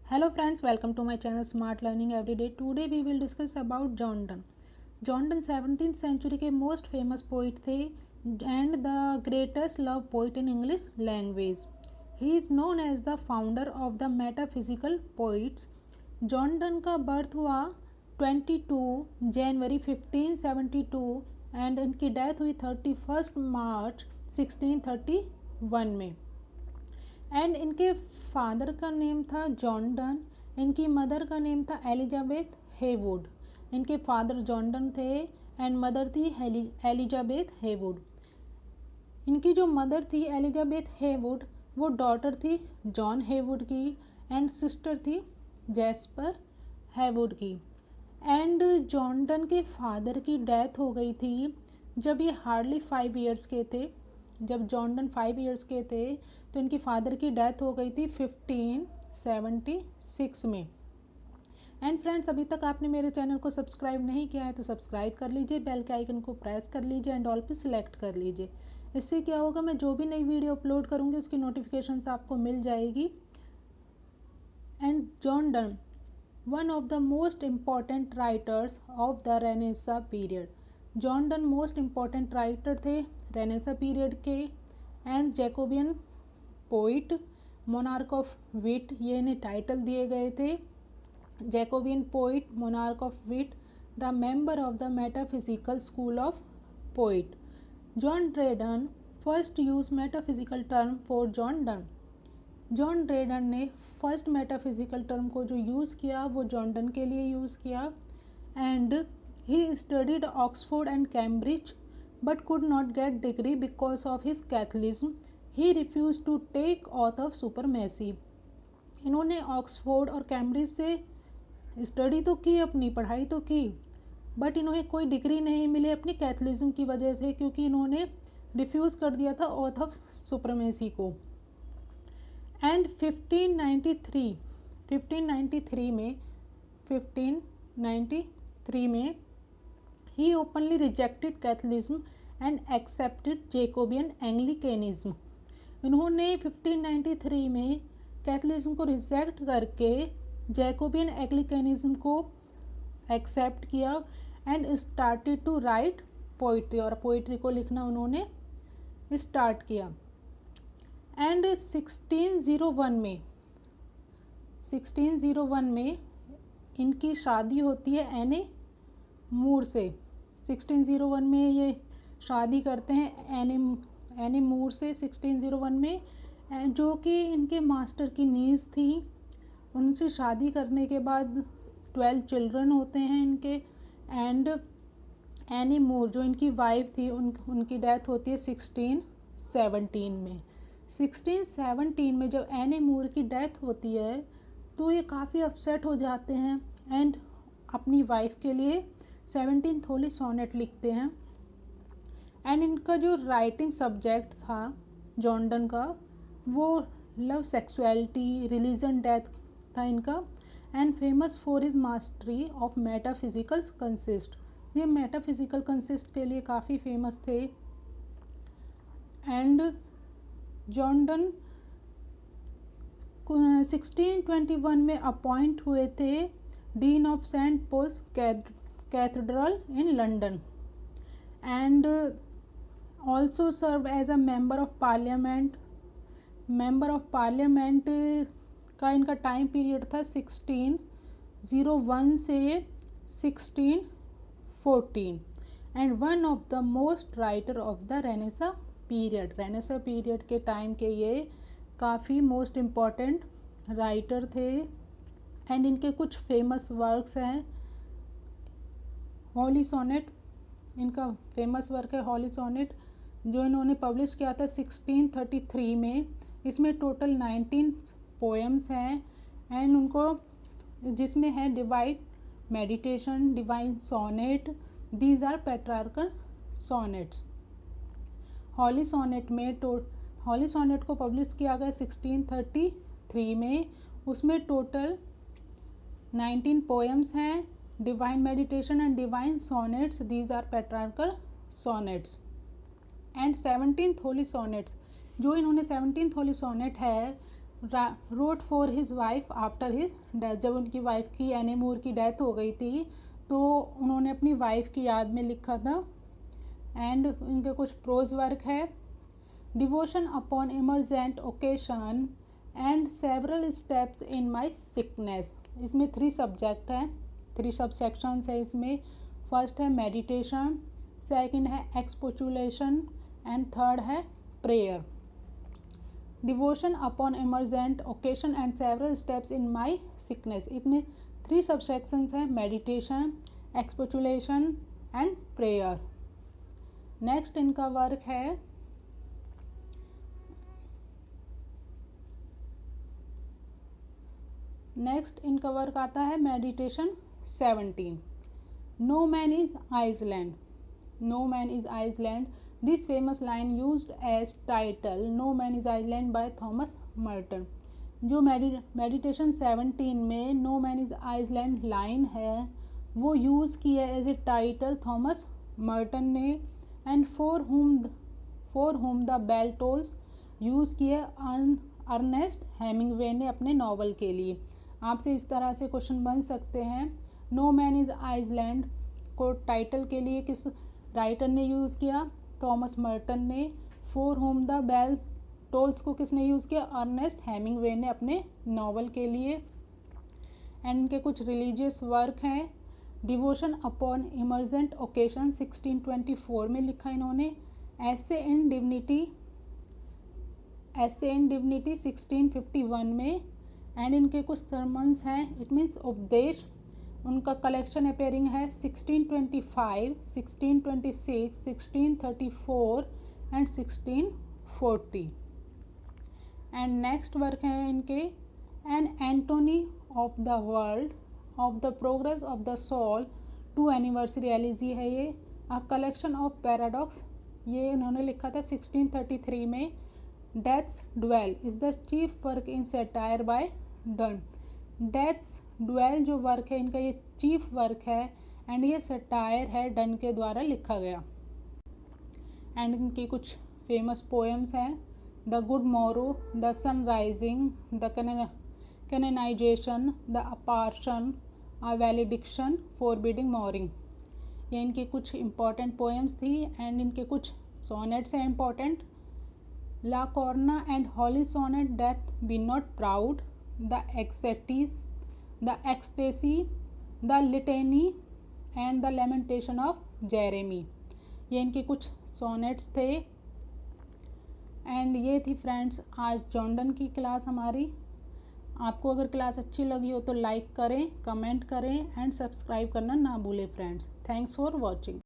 Hello friends, welcome to my channel Smart Learning Everyday. Today we will discuss about John Donne. John Donne 17th century के most famous poet थे and the greatest love poet in English language. He is known as the founder of the metaphysical poets. John Donne का birth हुआ 22 जनवरी 1572 and इनकी death हुई 31 मार्च 1631 में. And इनके father का name था जॉन डन, इनकी मदर का नेम था एलिजाबेथ हेवुड. इनके फादर जॉन डन थे एंड मदर थी एलिजाबेथ हेवुड. इनकी जो मदर थी एलिजाबेथ हेवुड वो डॉटर थी जॉन हेवुड की एंड सिस्टर थी जैस्पर हेवुड की. एंड जॉन डन के फादर की डेथ हो गई थी जब ये हार्डली 5 ईयर्स के थे. जब जॉन डन 5 ईयर्स के थे तो इनके फादर की डेथ हो गई थी 1576 में. एंड फ्रेंड्स, अभी तक आपने मेरे चैनल को सब्सक्राइब नहीं किया है तो सब्सक्राइब कर लीजिए, बेल के आइकन को प्रेस कर लीजिए एंड ऑल पे सिलेक्ट कर लीजिए. इससे क्या होगा, मैं जो भी नई वीडियो अपलोड करूँगी उसकी नोटिफिकेशंस आपको मिल जाएगी. And John Donne one of the most important writers of the Renaissance period. John Donne most important writer थे रेनेसा पीरियड के and Jacobean poet, monarch of wit, ये इन्हें टाइटल दिए गए थे. Jacobean poet, monarch of wit, the member of the metaphysical school of poet. John Dryden first use metaphysical term for John Donne. John Dryden ने first metaphysical term को जो use किया वो जॉन डन के लिए यूज़ किया. And he studied Oxford and Cambridge but could not get degree because of his Catholicism. He refuse to take oath of supremacy. इन्होंने Oxford और कैम्ब्रिज से स्टडी तो की, अपनी पढ़ाई तो की, बट इन्हें कोई डिग्री नहीं मिली अपनी कैथलिज्म की वजह से, क्योंकि इन्होंने रिफ्यूज़ कर दिया था ऑथ ऑफ सुपरमेसी को. एंड 1593 में he openly rejected Catholicism and accepted Jacobean Anglicanism. इन्होंने 1593 में कैथलिज्म को रिजेक्ट करके जैकोबियन एंग्लिकनिज्म को एक्सेप्ट किया and started to write poetry, और पोइट्री को लिखना उन्होंने स्टार्ट किया. एंड 1601 में इनकी शादी होती है एने मूर से. 1601 में ये शादी करते हैं एने मूर से 1601 में, जो कि इनके मास्टर की नीज थी. उनसे शादी करने के बाद 12 चिल्ड्रन होते हैं इनके. एंड एनी मूर जो इनकी वाइफ थी उनकी डेथ होती है 1617 में. 1617 में जब एनी मूर की डेथ होती है तो ये काफ़ी अपसेट हो जाते हैं एंड अपनी वाइफ के लिए 17th होली सोनेट लिखते हैं. एंड इनका जो राइटिंग सब्जेक्ट था जॉन डन का वो लव, सेक्सुअलिटी, रिलीजन, डेथ था इनका. And famous for his mastery of metaphysical consist. ये मेटाफिजिकल कंसिस्ट के लिए काफ़ी फेमस थे. एंड जॉन डन 1621 में अपॉइंट हुए थे dean of Saint Paul's cathedral in London and also serve as a member of parliament. का इनका टाइम पीरियड था 1601 से 1614 and one of the most writer of the Renaissance period. Renaissance period के time के ये काफ़ी मोस्ट इम्पॉर्टेंट राइटर थे. And इनके कुछ फेमस वर्क्स हैं. हॉली सोनेट इनका फेमस वर्क है, हॉली सोनेट, जो इन्होंने पब्लिश किया था 1633 में. इसमें टोटल 19 पोएम्स हैं एंड उनको जिसमें है divine meditation, divine sonnet, these are Petrarchal sonnets. Holy sonnet को पब्लिश किया गया 1633 में. उसमें टोटल 19 पोएम्स हैं, divine meditation and divine sonnets, these are Petrarchal sonnets. And 17th holy sonnets, जो इन्होंने 17th होली सोनेट है wrote for his wife after his death. जब उनकी वाइफ की एनी मूर की डेथ हो गई थी तो उन्होंने अपनी वाइफ की याद में लिखा था। एंड इनके कुछ प्रोज वर्क है, devotion upon emergent occasion and several steps in my sickness. इसमें 3 सब्जेक्ट हैं, 3 सब सेक्शंस है इसमें। फर्स्ट है मेडिटेशन, सेकंड है एक्सपोचुलेशन एंड थर्ड है prayer. Devotion upon emergent occasion and several steps in my sickness, इतने 3 सब सेक्शंस हैं, meditation, expostulation and prayer. Next इनका वर्क है आता है meditation 17। No man is island, no man is island, this famous line used as title no man is island by Thomas Merton. जो meditation 17 में no man is island line है वो use की है as a title Thomas Merton ने। And for whom the bell tolls use किया Ernest Hemingway ने अपने नॉवल के लिए। आपसे इस तरह से क्वेश्चन बन सकते हैं, नो मैन इज़ आइसलैंड को टाइटल के लिए किस राइटर ने यूज़ किया, थॉमस मर्टन ने। For whom the bell tolls को किसने यूज़ किया, अर्नेस्ट हेमिंगवे ने अपने नॉवल के लिए। एंड इनके कुछ रिलीजियस वर्क हैं, डिवोशन अपॉन इमरजेंट ओकेशन 1624 में लिखा इन्होंने, ऐसे इन डिविनिटी 1651 में। एंड इनके कुछ सरमन्स हैं, इट मीन्स उपदेश, उनका कलेक्शन अपेयरिंग है 1625, 1626, 1634 एंड 1640। एंड नेक्स्ट वर्क है इनके an anatomy of the world of the progress of the soul, 2 anniversary elegy है ये, अ कलेक्शन ऑफ पैराडॉक्स, ये इन्होंने लिखा था 1633 में। Death's Duel is the chief work in satire by Donne, Death's Duel जो वर्क है इनका ये चीफ वर्क है एंड ये सटायर है डन के द्वारा लिखा गया। एंड इनकी कुछ फेमस पोएम्स हैं, the good morrow, the sun rising, the canonization, the apparition, a valediction, forbidding mourning, ये इनकी कुछ इम्पॉर्टेंट पोएम्स थी। एंड इनके कुछ सोनेट्स हैं important, La Corona and holy sonnet, death be not proud, the ecstasies, the ecstasy, the litany and the lamentation of Jeremy, ये इनके कुछ सोनेट्स थे। एंड ये थी फ्रेंड्स आज जॉन डन की क्लास हमारी। आपको अगर क्लास अच्छी लगी हो तो लाइक करें, कमेंट करें एंड सब्सक्राइब करना ना भूलें फ्रेंड्स। Thanks for watching.